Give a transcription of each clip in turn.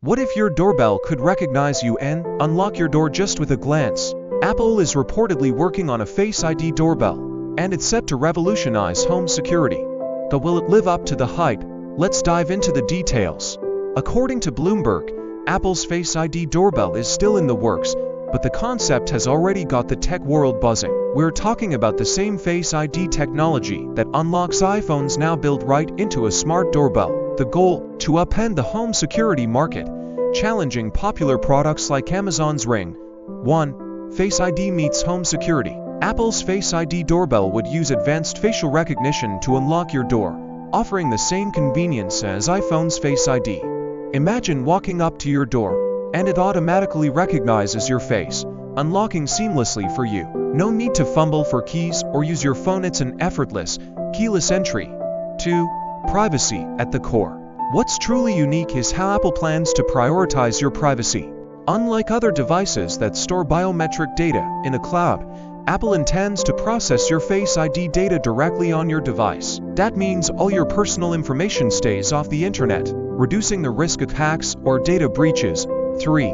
What if your doorbell could recognize you and unlock your door just with a glance? Apple is reportedly working on a Face ID doorbell, and it's set to revolutionize home security. But will it live up to the hype? Let's dive into the details. According to Bloomberg, Apple's Face ID doorbell is still in the works, but the concept has already got the tech world buzzing. We're talking about the same Face ID technology that unlocks iPhones now built right into a smart doorbell. The goal, to upend the home security market, challenging popular products like Amazon's Ring. 1. Face ID meets home security. Apple's Face ID doorbell would use advanced facial recognition to unlock your door, offering the same convenience as iPhone's Face ID. Imagine walking up to your door, and it automatically recognizes your face, unlocking seamlessly for you. No need to fumble for keys or use your phone. It's an effortless, keyless entry. 2. Privacy at the core. What's truly unique is how Apple plans to prioritize your privacy. Unlike other devices that store biometric data in a cloud, Apple intends to process your Face ID data directly on your device. That means all your personal information stays off the internet, reducing the risk of hacks or data breaches. 3.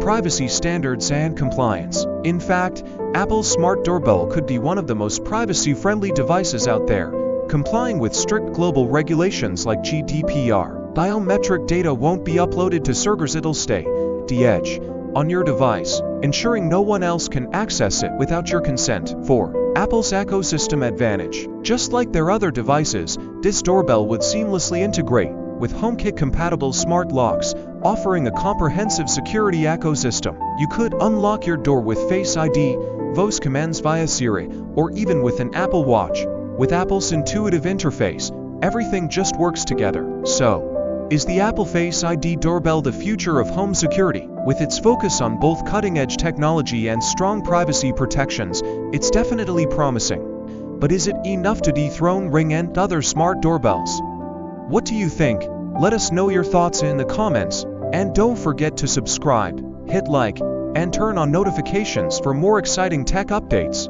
Privacy standards and compliance. In fact, Apple's smart doorbell could be one of the most privacy-friendly devices out there, complying with strict global regulations like GDPR. Biometric data won't be uploaded to servers. It'll stay the edge on your device, ensuring no one else can access it without your consent. 4. Apple's ecosystem advantage. Just like their other devices, this doorbell would seamlessly integrate with HomeKit compatible smart locks, offering a comprehensive security ecosystem. You could unlock your door with Face ID, voice commands via Siri, or even with an Apple Watch. With Apple's intuitive interface, everything just works together. So, is the Apple Face ID doorbell the future of home security? With its focus on both cutting-edge technology and strong privacy protections, it's definitely promising. But is it enough to dethrone Ring and other smart doorbells? What do you think? Let us know your thoughts in the comments, and don't forget to subscribe, hit like, and turn on notifications for more exciting tech updates.